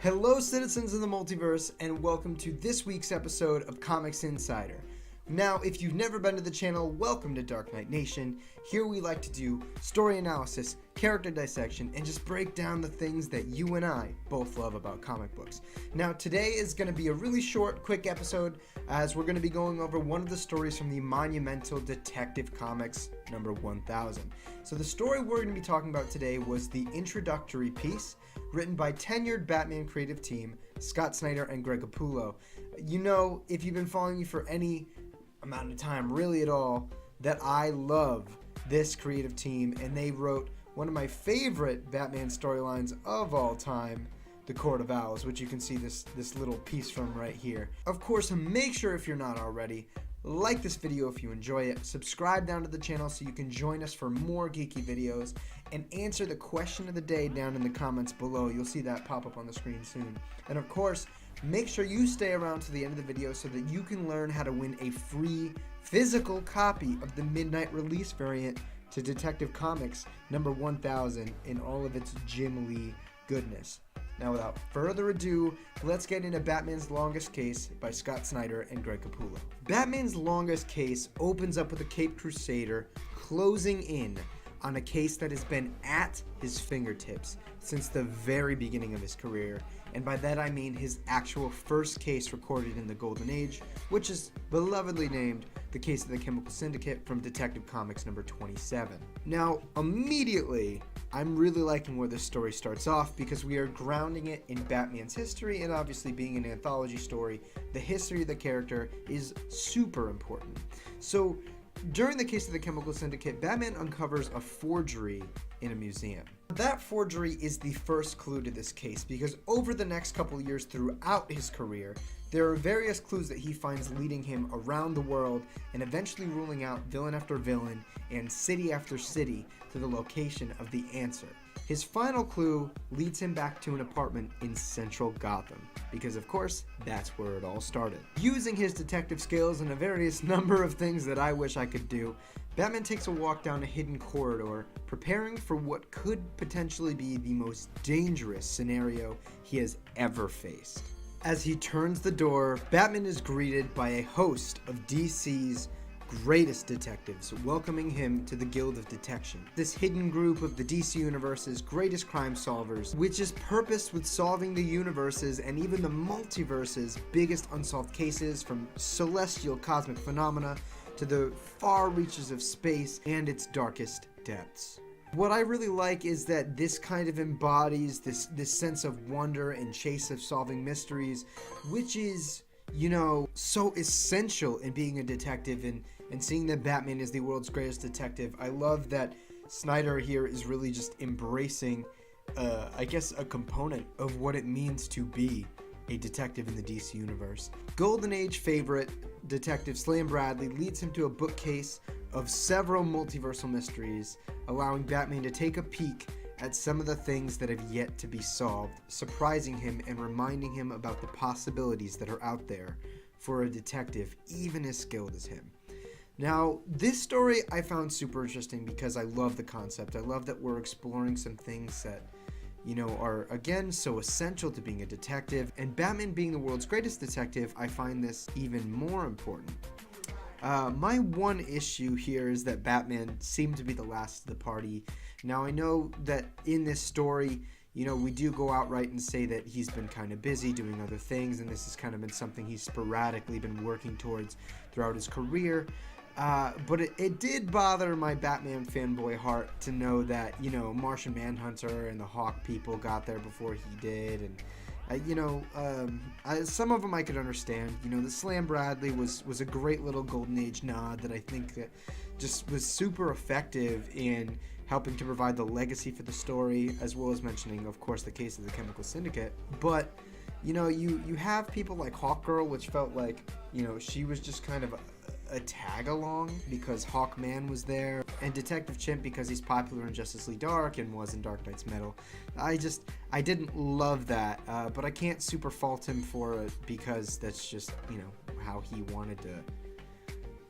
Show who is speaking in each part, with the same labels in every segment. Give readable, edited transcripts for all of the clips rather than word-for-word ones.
Speaker 1: Hello, citizens of the multiverse, and welcome to this week's episode of Comics Insider. Now, if you've never been to the channel, welcome to DarkKnightNation. Here we like to do story analysis, character dissection, and just break down the things that you and I both love about comic books. Now, today is going to be a really short, quick episode, as we're going to be going over one of the stories from the monumental Detective Comics number 1000. So the story we're going to be talking about today was the introductory piece, written by tenured Batman creative team, Scott Snyder and Greg Capullo. You know, if you've been following me for any amount of time, really at all, that I love this creative team, and they wrote one of my favorite Batman storylines of all time, The Court of Owls, which you can see this little piece from right here. Of course, make sure, if you're not already, like this video if you enjoy it, subscribe down to the channel so you can join us for more geeky videos, and answer the question of the day down in the comments below. You'll see that pop up on the screen soon. And of course, make sure you stay around to the end of the video so that you can learn how to win a free physical copy of the midnight release variant to Detective Comics number 1000 in all of its Jim Lee goodness. Now, without further ado, let's get into Batman's Longest Case by Scott Snyder and Greg Capullo. Batman's Longest Case opens up with a Caped Crusader closing in on a case that has been at his fingertips since the very beginning of his career, and by that I mean his actual first case recorded in the Golden Age, which is belovedly named The Case of the Chemical Syndicate from Detective Comics number 27. Now, immediately, I'm really liking where this story starts off because we are grounding it in Batman's history, and obviously being an anthology story, the history of the character is super important. So, during the Case of the Chemical Syndicate, Batman uncovers a forgery in a museum. That forgery is the first clue to this case because over the next couple of years throughout his career, there are various clues that he finds leading him around the world and eventually ruling out villain after villain and city after city to the location of the answer. His final clue leads him back to an apartment in central Gotham, because of course, that's where it all started. Using his detective skills and a various number of things that I wish I could do, Batman takes a walk down a hidden corridor, preparing for what could potentially be the most dangerous scenario he has ever faced. As he turns the door, Batman is greeted by a host of DC's greatest detectives welcoming him to the Guild of Detection, this hidden group of the DC Universe's greatest crime solvers, which is purposed with solving the universe's and even the multiverse's biggest unsolved cases, from celestial cosmic phenomena to the far reaches of space and its darkest depths. What I really like is that this kind of embodies this sense of wonder and chase of solving mysteries, which is, you know, so essential in being a detective and seeing that Batman is the world's greatest detective. I love that Snyder here is really just embracing, I guess, a component of what it means to be a detective in the DC Universe. Golden Age favorite detective Slam Bradley leads him to a bookcase of several multiversal mysteries, allowing Batman to take a peek at some of the things that have yet to be solved, surprising him and reminding him about the possibilities that are out there for a detective even as skilled as him. Now, this story I found super interesting because I love the concept. I love that we're exploring some things that, you know, are, again, so essential to being a detective, and Batman being the world's greatest detective, I find this even more important. My one issue here is that Batman seemed to be the last of the party. Now, I know that in this story, you know, we do go outright and say that he's been kind of busy doing other things, and this has kind of been something he's sporadically been working towards throughout his career. But it did bother my Batman fanboy heart to know that, you know, Martian Manhunter and the Hawk people got there before he did, and some of them I could understand. You know, the Slam Bradley was a great little Golden Age nod that I think that just was super effective in helping to provide the legacy for the story, as well as mentioning, of course, the Case of the Chemical Syndicate. But, you know, you have people like Hawkgirl, which felt like, you know, she was just kind of a tag along because Hawkman was there, and Detective Chimp because he's popular in Justice League Dark and was in Dark Knight's Metal. I didn't love that, but I can't super fault him for it because that's just, you know, how he wanted to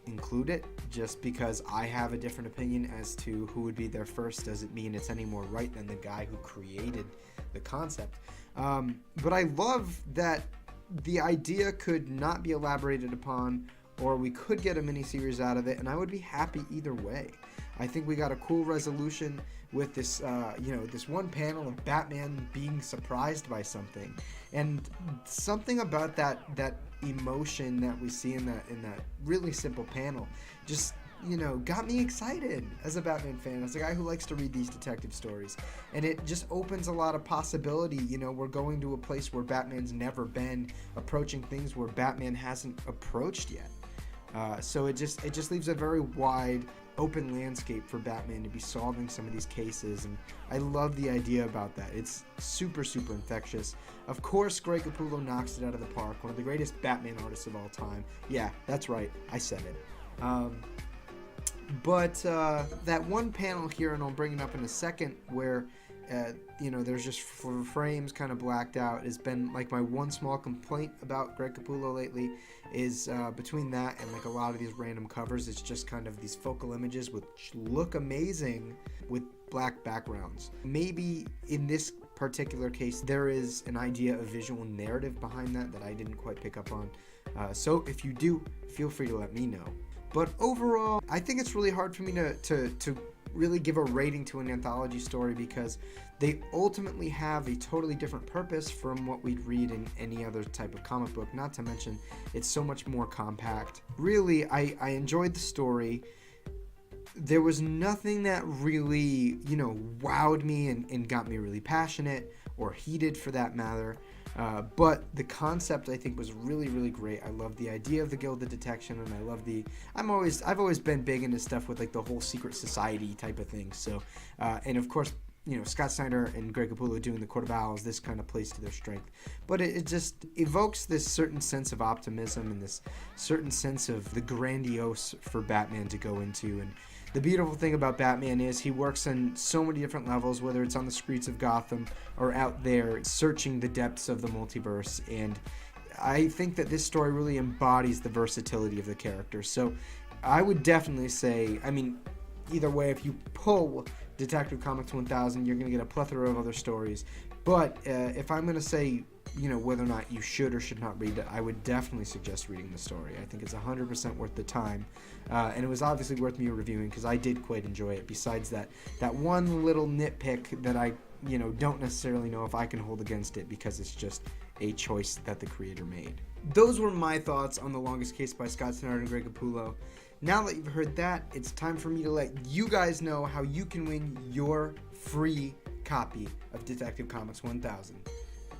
Speaker 1: include it. Just because I have a different opinion as to who would be there first doesn't mean it's any more right than the guy who created the concept. But I love that the idea could not be elaborated upon, or we could get a miniseries out of it, and I would be happy either way. I think we got a cool resolution with this, this one panel of Batman being surprised by something, and something about that emotion that we see in that really simple panel just got me excited as a Batman fan, as a guy who likes to read these detective stories. And it just opens a lot of possibility. We're going to a place where Batman's never been, approaching things where Batman hasn't approached yet. So it just leaves a very wide, open landscape for Batman to be solving some of these cases, and I love the idea about that. It's super, super infectious. Of course, Greg Capullo knocks it out of the park, one of the greatest Batman artists of all time. Yeah, that's right, I said it. But that one panel here, and I'll bring it up in a second, where there's just frames kind of blacked out, has been like my one small complaint about Greg Capullo lately, is between that and like a lot of these random covers, it's just kind of these focal images which look amazing with black backgrounds. Maybe in this particular case there is an idea of visual narrative behind that I didn't quite pick up on. So if you do, feel free to let me know. But overall, I think it's really hard for me to really give a rating to an anthology story, because they ultimately have a totally different purpose from what we'd read in any other type of comic book. Not to mention, it's so much more compact. Really, I enjoyed the story. There was nothing that really, wowed me and got me really passionate, or heated for that matter. But the concept, I think, was really, really great. I love the idea of the Gilded Detection, and I love I've always been big into stuff with like the whole secret society type of thing. So, and of course, Scott Snyder and Greg Capullo doing the Court of Owls, this kind of plays to their strength. But it just evokes this certain sense of optimism and this certain sense of the grandiose for Batman to go into. And the beautiful thing about Batman is he works on so many different levels, whether it's on the streets of Gotham or out there searching the depths of the multiverse. And I think that this story really embodies the versatility of the character. So I would definitely say, either way, if you pull Detective Comics 1000, you're going to get a plethora of other stories. But if I'm going to say, whether or not you should or should not read it, I would definitely suggest reading the story. I think it's 100% worth the time. And it was obviously worth me reviewing, because I did quite enjoy it, besides that one little nitpick that I, don't necessarily know if I can hold against it, because it's just a choice that the creator made. Those were my thoughts on The Longest Case by Scott Snyder and Greg Capullo. Now that you've heard that, it's time for me to let you guys know how you can win your free copy of Detective Comics 1000.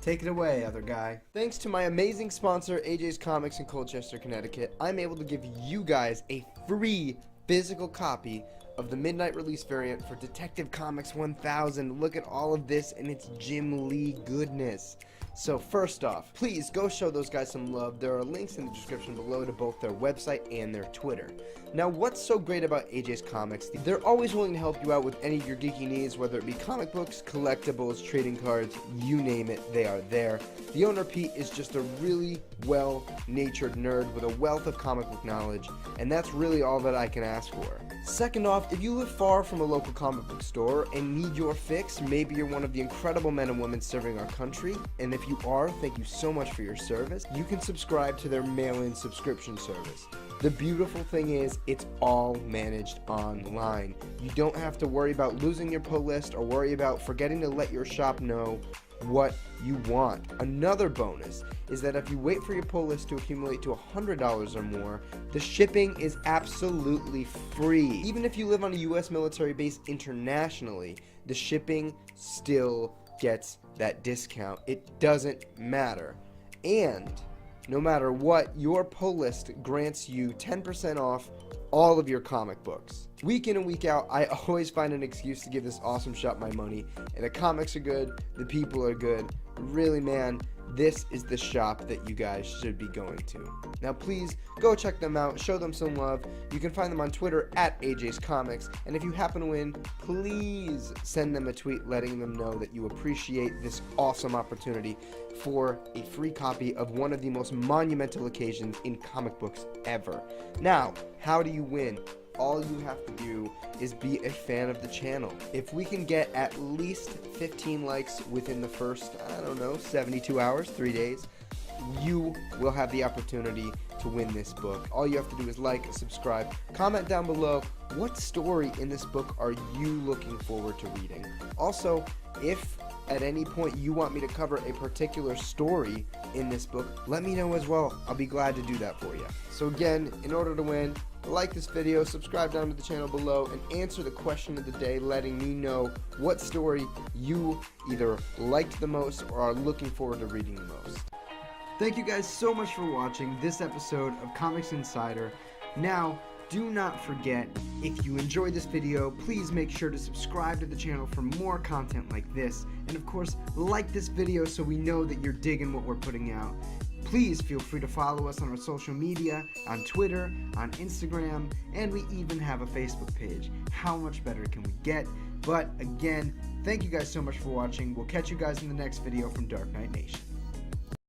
Speaker 1: Take it away, other guy. Thanks to my amazing sponsor, AJ's Comics in Colchester, Connecticut, I'm able to give you guys a free physical copy of the midnight release variant for Detective Comics 1000. Look at all of this and its Jim Lee goodness. So first off, please go show those guys some love. There are links in the description below to both their website and their Twitter. Now, what's so great about AJ's Comics? They're always willing to help you out with any of your geeky needs, whether it be comic books, collectibles, trading cards, you name it, they are there. The owner, Pete, is just a really well-natured nerd with a wealth of comic book knowledge, and that's really all that I can ask for. Second off, if you live far from a local comic book store and need your fix, maybe you're one of the incredible men and women serving our country, and if you are, thank you so much for your service, you can subscribe to their mail-in subscription service. The beautiful thing is, it's all managed online. You don't have to worry about losing your pull list or worry about forgetting to let your shop know what you want. Another bonus is that if you wait for your pull list to accumulate to $100 or more, the shipping is absolutely free. Even if you live on a U.S. military base internationally, the shipping still gets that discount. It doesn't matter. And no matter what, your pull list grants you 10% off all of your comic books. Week in and week out, I always find an excuse to give this awesome shop my money. And the comics are good, the people are good. Really, man, this is the shop that you guys should be going to. Now please go check them out, show them some love. You can find them on Twitter at AJ's Comics, and if you happen to win, please send them a tweet letting them know that you appreciate this awesome opportunity for a free copy of one of the most monumental occasions in comic books ever. Now, how do you win? All you have to do is be a fan of the channel. If we can get at least 15 likes within the first, 72 hours, 3 days, you will have the opportunity to win this book. All you have to do is like, subscribe, comment down below what story in this book are you looking forward to reading. Also, if at any point you want me to cover a particular story in this book, let me know as well. I'll be glad to do that for you. So again, in order to win, like this video, subscribe down to the channel below, and answer the question of the day, letting me know what story you either liked the most or are looking forward to reading the most. Thank you guys so much for watching this episode of Comics Insider. Now, do not forget, if you enjoyed this video, please make sure to subscribe to the channel for more content like this. And of course, like this video so we know that you're digging what we're putting out. Please feel free to follow us on our social media, on Twitter, on Instagram, and we even have a Facebook page. How much better can we get? But again, thank you guys so much for watching. We'll catch you guys in the next video from Dark Knight Nation.